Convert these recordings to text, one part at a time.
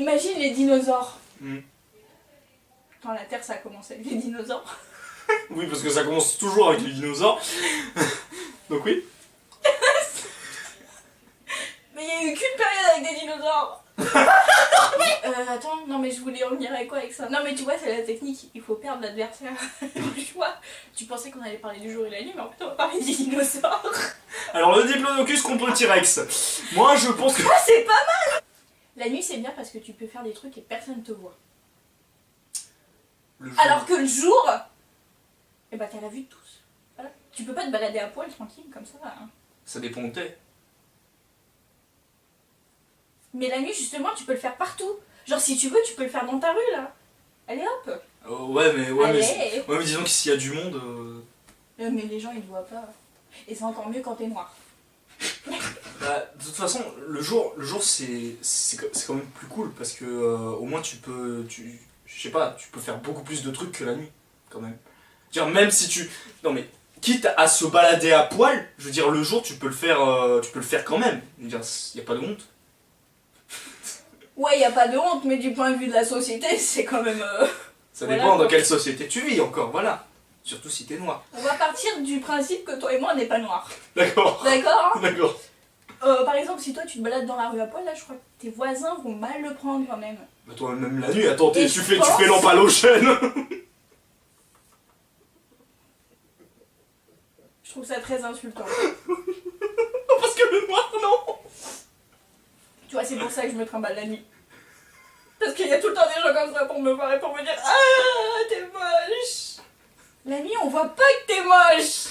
imagine les dinosaures. Mm. Dans la Terre, ça a commencé avec les dinosaures. Oui, parce que ça commence toujours avec les dinosaures. Donc oui. Mais il y a eu qu'une période avec des dinosaures. Attends, non mais je voulais revenir avec quoi avec ça? Non mais tu vois, c'est la technique, il faut perdre l'adversaire du choix. Tu pensais qu'on allait parler du jour et la nuit, mais en fait on va parler des dinosaures. Alors le diplodocus contre le T-Rex. Moi je pense que... Ah, c'est pas mal. La nuit c'est bien parce que tu peux faire des trucs et personne te voit. Le jour. Alors que le jour, eh ben t'as la vue de tous. Voilà. Tu peux pas te balader à poil tranquille comme ça. Hein. Ça dépend où t'es. Mais la nuit justement tu peux le faire partout. Genre si tu veux tu peux le faire dans ta rue là. Allez hop. Ouais mais Allez. mais disons que s'il y a du monde... Mais les gens ils te voient pas. Et c'est encore mieux quand t'es noir. Bah, de toute façon, le jour c'est quand même plus cool parce que au moins tu peux... je sais pas, tu peux faire beaucoup plus de trucs que la nuit, quand même. Je veux dire, même si tu... Non mais, quitte à se balader à poil, je veux dire, le jour tu peux le faire quand même. Je veux dire, y a pas de honte. Ouais, y a pas de honte, mais du point de vue de la société, c'est quand même... Ça voilà, dépend quoi. dans quelle société tu vis encore, voilà. Surtout si t'es noir. On va partir du principe que toi et moi on n'est pas noirs. D'accord. D'accord. D'accord. Par exemple, si toi tu te balades dans la rue à poil, là je crois que tes voisins vont mal le prendre quand même. Bah toi même la nuit, attends, Et tu je fais pense- lampe halogène. Je trouve ça très insultant. Parce que le noir, non. Tu vois, c'est pour ça que je me trimballe la nuit. Parce qu'il y a tout le temps des gens comme ça pour me voir et pour me dire « Ah, t'es moche !» La nuit, on voit pas que t'es moche.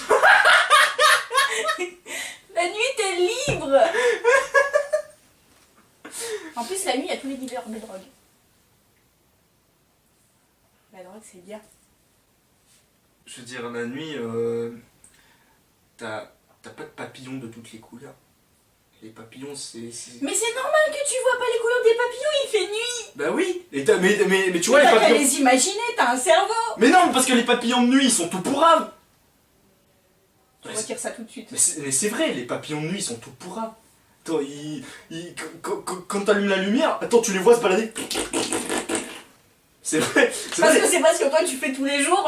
La nuit, t'es libre. En plus, la nuit, il y a tous les dealers de drogue. La drogue, c'est bien. Je veux dire, la nuit, t'as pas de papillons de toutes les couleurs. Les papillons, c'est... Mais c'est normal que tu vois pas les couleurs des papillons, il fait nuit. Bah oui, et mais tu vois Mais les t'as qu'à papillons... les imaginer, t'as un cerveau. Mais non, parce que les papillons de nuit, ils sont tout pourraves. Tu retires ça tout de suite. Mais c'est vrai, les papillons de nuit, ils sont tout pourraves. Attends, quand t'allumes la lumière, attends, tu les vois se balader. C'est vrai, c'est Parce vrai. que c'est pas ce que toi tu fais tous les jours.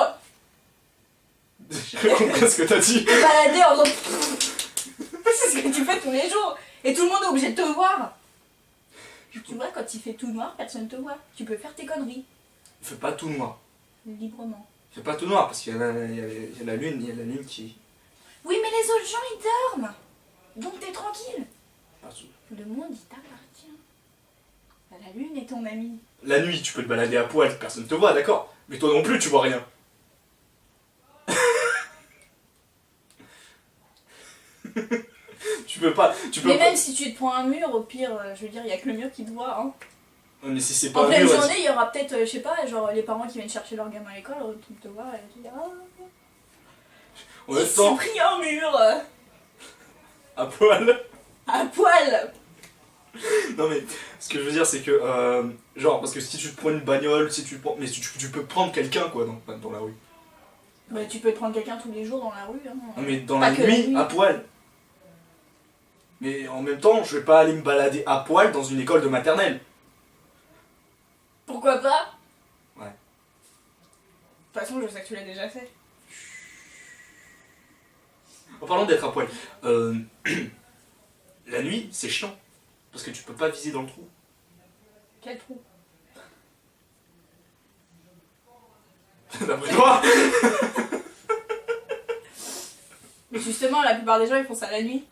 J'ai compris ce que t'as dit. Te balader en faisant... C'est ce que tu fais tous les jours. Et tout le monde est obligé de te voir. Tu vois, quand il fait tout noir, personne te voit. Tu peux faire tes conneries. Fais pas tout noir. Librement. Fais pas tout noir, parce qu'il y a la lune qui... Oui, mais les autres gens, ils dorment. Donc t'es tranquille. Partout. Le monde, il t'appartient. La lune est ton ami. La nuit, tu peux te balader à poil, personne te voit, d'accord. Mais toi non plus, tu vois rien. Tu peux pas... Mais même si tu te prends un mur, au pire, je veux dire, il y a que le mur qui te voit. Hein. Ouais, mais si c'est pas En un pleine mur, journée, il y aura peut-être, je sais pas, genre les parents qui viennent chercher leur gamin à l'école, qui te voient et qui disent ah, en même il s'est temps, pris un mur à poil. à poil. Non mais, ce que je veux dire, c'est que, genre, parce que si tu te prends une bagnole, si tu prends... Mais tu peux prendre quelqu'un, quoi, dans la rue. Bah, tu peux prendre quelqu'un tous les jours dans la rue. Hein. Non mais dans Pas la que la nuit, nuit. à poil. Mais en même temps, je vais pas aller me balader à poil dans une école de maternelle. Pourquoi pas? Ouais. De toute façon, je sais que tu l'as déjà fait. En parlant d'être à poil, la nuit, c'est chiant. Parce que tu peux pas viser dans le trou. Quel trou? D'après toi. Mais justement, la plupart des gens, ils font ça la nuit.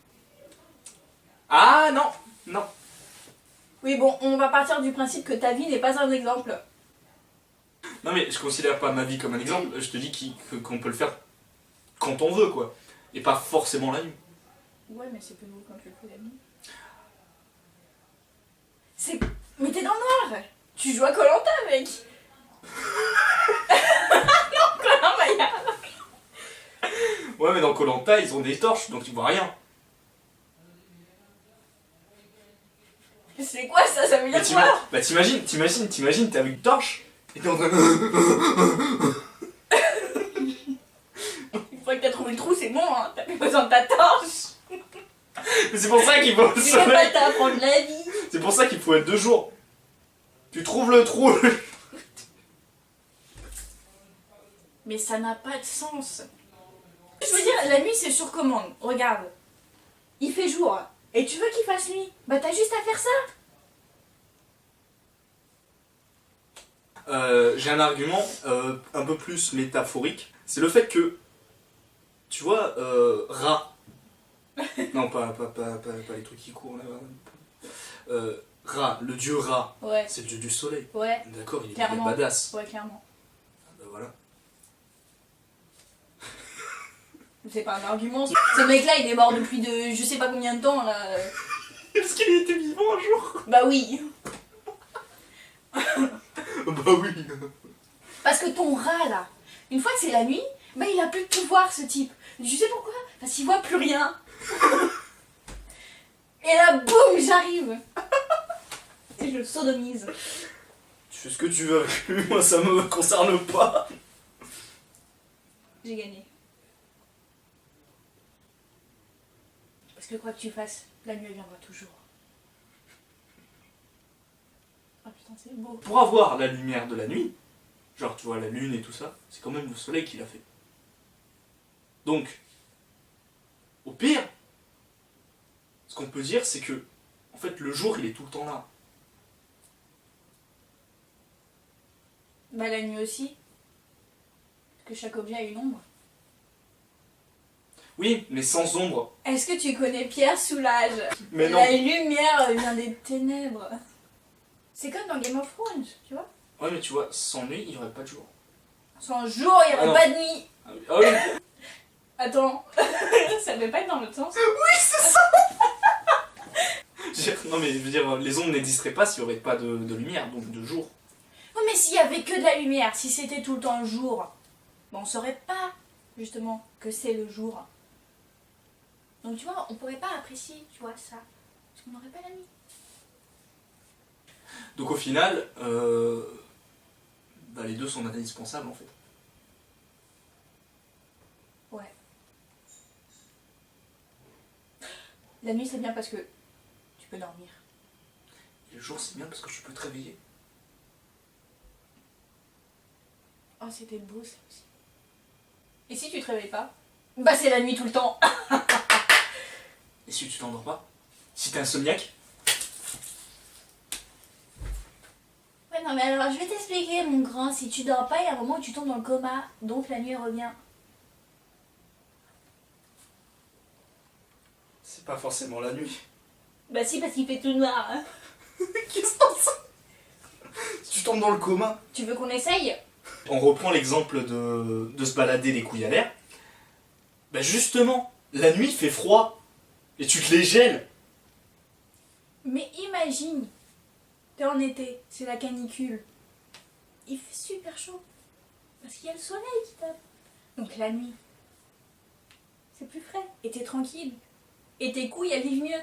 Ah non, non. Oui, bon, on va partir du principe que ta vie n'est pas un exemple. Non mais je considère pas ma vie comme un exemple, je te dis qu'on peut le faire quand on veut, quoi. Et pas forcément la nuit. Ouais, mais c'est plus beau quand tu le fais la nuit. C'est... Mais t'es dans le noir. Tu joues à Koh-Lanta, mec. Non, Koh-Lanta, Ouais mais dans Koh-Lanta, ils ont des torches, donc tu vois rien. c'est quoi ça? Ça veut dire quoi? Bah t'imagines, t'es avec une torche, et t'es en train de... Une fois que t'as trouvé le trou, c'est bon, hein. T'as plus besoin de ta torche. Mais c'est pour ça qu'il faut le Tu vas pas soleil. t'apprendre la vie. C'est pour ça qu'il faut être de jour. Tu trouves le trou. Mais ça n'a pas de sens. Je veux dire, la nuit c'est sur commande. Regarde. Il fait jour. Et tu veux qu'il fasse nuit? Bah t'as juste à faire ça. J'ai un argument un peu plus métaphorique. C'est le fait que, tu vois, Ra. Non, pas les trucs qui courent là. Ra, le dieu Ra, Ouais. c'est le dieu du soleil. Ouais. D'accord, il est Clairement. badass. Ouais, clairement. Bah voilà. C'est pas un argument. Ce mec-là, il est mort depuis de je sais pas combien de temps là. Est-ce qu'il était vivant un jour? Bah oui. Bah oui. Parce que ton rat là, une fois que c'est la nuit, bah il a plus de pouvoir ce type. Tu sais pourquoi? Parce qu'il voit plus rien. Et là, boum, j'arrive. Et je le sodomise. Tu fais ce que tu veux avec lui, moi ça me concerne pas. J'ai gagné. Parce que quoi que tu fasses, la nuit elle viendra toujours. Oh putain, c'est beau. Pour avoir la lumière de la nuit, genre tu vois la lune et tout ça, c'est quand même le soleil qui l'a fait. Donc, au pire, ce qu'on peut dire c'est que, en fait, le jour il est tout le temps là. Bah la nuit aussi. Parce que chaque objet a une ombre. Oui, mais sans ombre. Est-ce que tu connais Pierre Soulages? Mais non. La lumière vient des ténèbres. C'est comme dans Game of Thrones, tu vois? Ouais, mais tu vois, sans nuit, il n'y aurait pas de jour. Sans jour, il n'y Ah aurait non. pas de nuit. Ah oui. Attends, ça devait pas être dans l'autre sens. Oui, c'est ça. Non mais je veux dire, les ombres n'existeraient pas s'il n'y aurait pas de lumière, donc de jour. Oui, mais s'il y avait que de la lumière, si c'était tout le temps le jour, ben on saurait pas, justement, que c'est le jour. Donc tu vois, on pourrait pas apprécier, tu vois, ça. Parce qu'on n'aurait pas la nuit. Donc au final, bah, les deux sont indispensables en fait. Ouais. La nuit, c'est bien parce que tu peux dormir. Et le jour c'est bien parce que tu peux te réveiller. Oh, c'était beau ça aussi. Et si tu te réveilles pas? Bah c'est la nuit tout le temps. Et si tu t'endors pas? Si t'es insomniaque? Ouais, non, mais alors je vais t'expliquer, mon grand. Si tu dors pas, il y a un moment où tu tombes dans le coma. Donc la nuit elle revient. C'est pas forcément la nuit. Bah si, parce qu'il fait tout noir. Hein. Qu'est-ce que c'est ça? Si tu tombes dans le coma. Tu veux qu'on essaye? On reprend l'exemple de se balader les couilles à l'air. Bah justement, la nuit il fait froid. Et tu te les gèles. Mais imagine, t'es en été, c'est la canicule. Il fait super chaud. Parce qu'il y a le soleil qui tape. Donc la nuit, c'est plus frais. Et t'es tranquille. Et tes couilles, elles vivent mieux.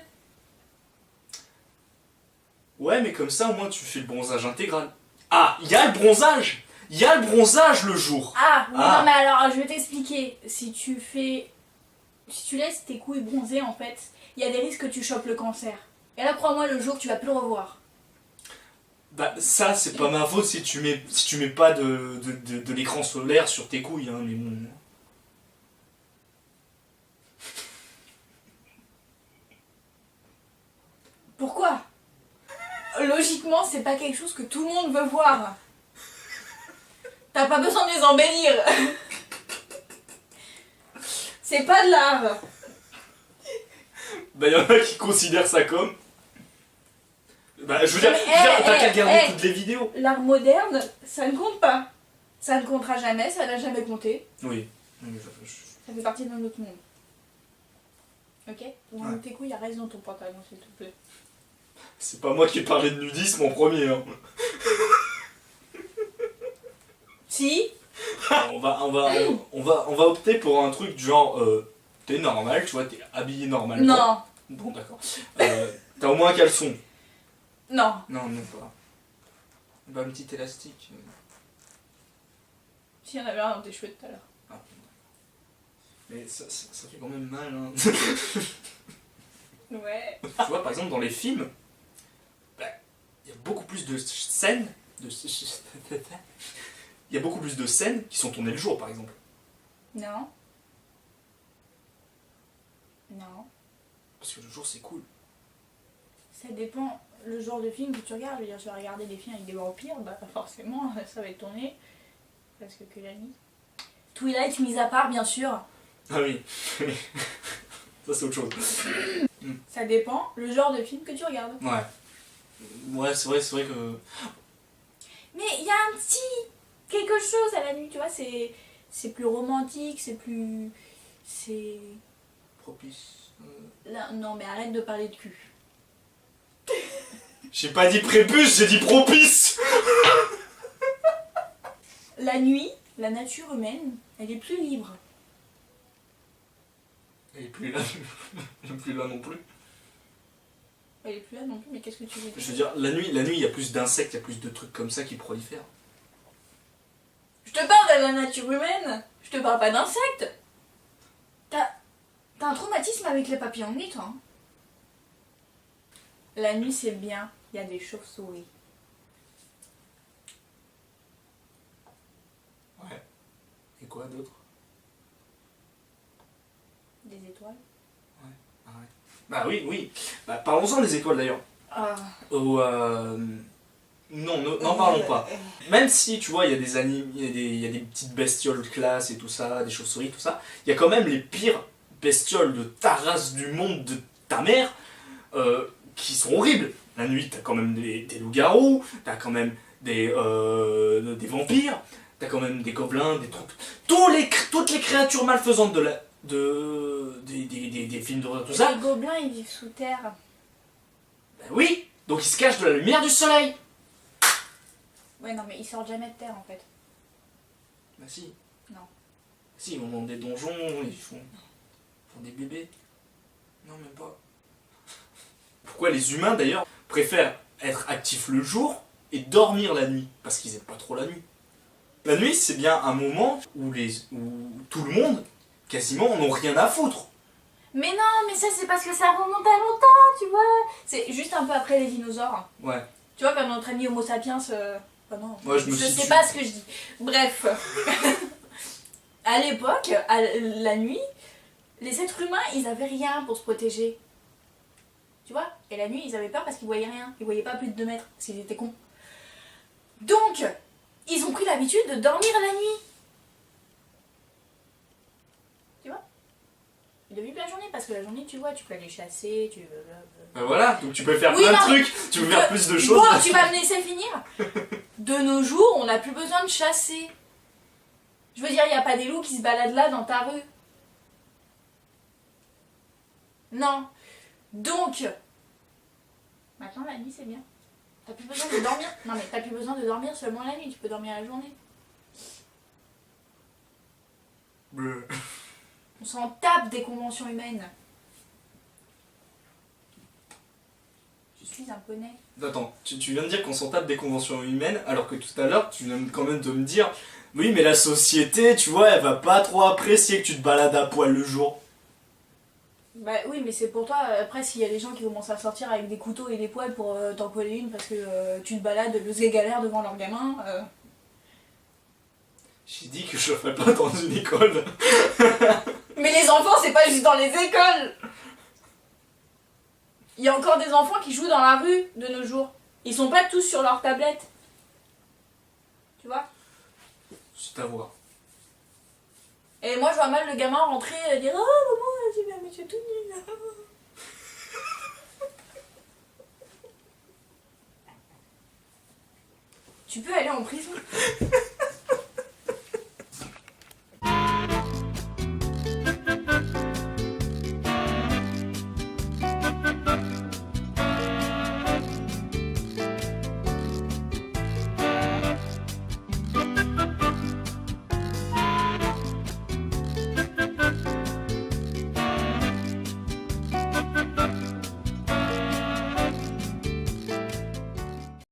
Ouais, mais comme ça au moins tu fais le bronzage intégral. Ah, il y a le bronzage. Il y a le bronzage le jour. Ah, oui, Ah. non, mais alors, je vais t'expliquer. Si tu laisses tes couilles bronzer, en fait, il y a des risques que tu chopes le cancer. Et là, crois-moi, le jour, tu vas plus le revoir. Bah ça c'est pas ma faute si tu mets pas de l'écran solaire sur tes couilles, hein, mais bon. Pourquoi? Logiquement, c'est pas quelque chose que tout le monde veut voir. T'as pas besoin de les embellir. C'est pas de l'art. Bah y'en a qui considèrent ça comme. Bah je veux dire, Mais, t'as qu'à regarder hey. toutes les vidéos. L'art moderne, ça ne compte pas. Ça ne comptera jamais, ça n'a jamais compté. Oui. Ça fait partie d'un autre monde. Ok? Dans Ouais. tes couilles, reste dans ton pantalon, s'il te plaît. C'est pas moi qui ai parlé de nudisme en premier. Hein. Si? On va opter pour un truc du genre. T'es normal, tu vois, t'es habillé normalement. Non. Bon d'accord. T'as au moins un caleçon. Non. Non, même pas. Bah un petit élastique. S'il y en avait un dans tes cheveux tout à l'heure. Ah. Mais ça fait quand même mal. Hein. Ouais. Tu vois, par exemple, dans les films, bah, y a beaucoup plus de scènes. Il y a beaucoup plus de scènes qui sont tournées le jour, par exemple. Non. Non. Parce que le jour, c'est cool. Ça dépend le genre de film que tu regardes. Je veux dire, tu vas regarder des films avec des vampires, bah forcément, ça va être tourné. Parce que la nuit. Twilight, mis à part, bien sûr. Ah oui. Ça, c'est autre chose. Ça dépend le genre de film que tu regardes. Ouais. Ouais, c'est vrai que... Mais il y a un petit quelque chose à la nuit, tu vois, c'est plus romantique, c'est plus... C'est... Propice. Là, non mais arrête de parler de cul. J'ai pas dit prépuce, j'ai dit propice. La nuit, la nature humaine, elle est plus libre. Elle est plus là. Elle est plus là non plus. Elle est plus là non plus, mais qu'est-ce que tu veux dire? Je veux dire, la nuit, il y a plus d'insectes, il y a plus de trucs comme ça qui prolifèrent. Je te parle de la nature humaine, je te parle pas d'insectes. T'as un traumatisme avec les papillons de nuit, toi, hein? La nuit, c'est bien, il y a des chauves-souris. Ouais. Et quoi d'autre? Des étoiles. Ah ouais. Bah oui. Bah, parlons-en des étoiles d'ailleurs. Ah. Non, n'en parlons pas. Même si, tu vois, il y a des il y a des petites bestioles classe et tout ça, des chauves-souris, tout ça, il y a quand même les pires bestioles de ta race, du monde, de ta mère, qui sont horribles. La nuit, t'as quand même des loups-garous, t'as quand même des vampires, t'as quand même des gobelins, des trucs... Toutes les créatures malfaisantes des films d'horreur, tout ça. Les gobelins, ils vivent sous terre. Ben oui, donc ils se cachent de la lumière du soleil. Ouais, non, mais ils sortent jamais de terre, en fait. Bah si. Non. Si, ils vont dans des donjons, ils font des bébés. Non, même pas. Pourquoi les humains, d'ailleurs, préfèrent être actifs le jour et dormir la nuit? Parce qu'ils n'aiment pas trop la nuit. La nuit, c'est bien un moment où tout le monde, quasiment, n'ont rien à foutre. Mais non, mais ça, c'est parce que ça remonte à longtemps, tu vois. C'est juste un peu après les dinosaures. Ouais. Tu vois, comme notre ami Homo sapiens... Oh non, Ouais, je sais pas ce que je dis. Bref. À l'époque, la nuit, les êtres humains, ils avaient rien pour se protéger. Tu vois? Et la nuit, ils avaient peur parce qu'ils voyaient rien. Ils voyaient pas plus de 2 mètres, parce qu'ils étaient cons. Donc, ils ont pris l'habitude de dormir la nuit. Tu vois? De vivre la journée, parce que la journée, tu vois, tu peux aller chasser, tu... Ben voilà, donc tu peux faire Oui, plein non, de trucs, tu peux faire plus de choses. Bon, tu vas me laisser finir. De nos jours, on n'a plus besoin de chasser. Je veux dire, il n'y a pas des loups qui se baladent là dans ta rue. Non. Donc, maintenant la nuit c'est bien. T'as plus besoin de dormir. Non mais t'as plus besoin de dormir seulement la nuit, tu peux dormir la journée. Bleu. On s'en tape des conventions humaines. Je suis un poney. Attends, tu viens de dire qu'on s'en tape des conventions humaines, alors que tout à l'heure, tu viens quand même de me dire oui, mais la société, tu vois, elle va pas trop apprécier que tu te balades à poil le jour. Bah oui, mais c'est pour toi. Après, s'il y a des gens qui commencent à sortir avec des couteaux et des poils pour t'en coller une parce que tu te balades le galère devant leur gamin. J'ai dit que je le ferais pas dans une école. Mais les enfants, c'est pas juste dans les écoles. Il y a encore des enfants qui jouent dans la rue de nos jours. Ils sont pas tous sur leur tablette. Tu vois? C'est à voir. Et moi, je vois mal le gamin rentrer et dire: oh maman, j'ai vu un monsieur tout nu. Tu peux aller en prison.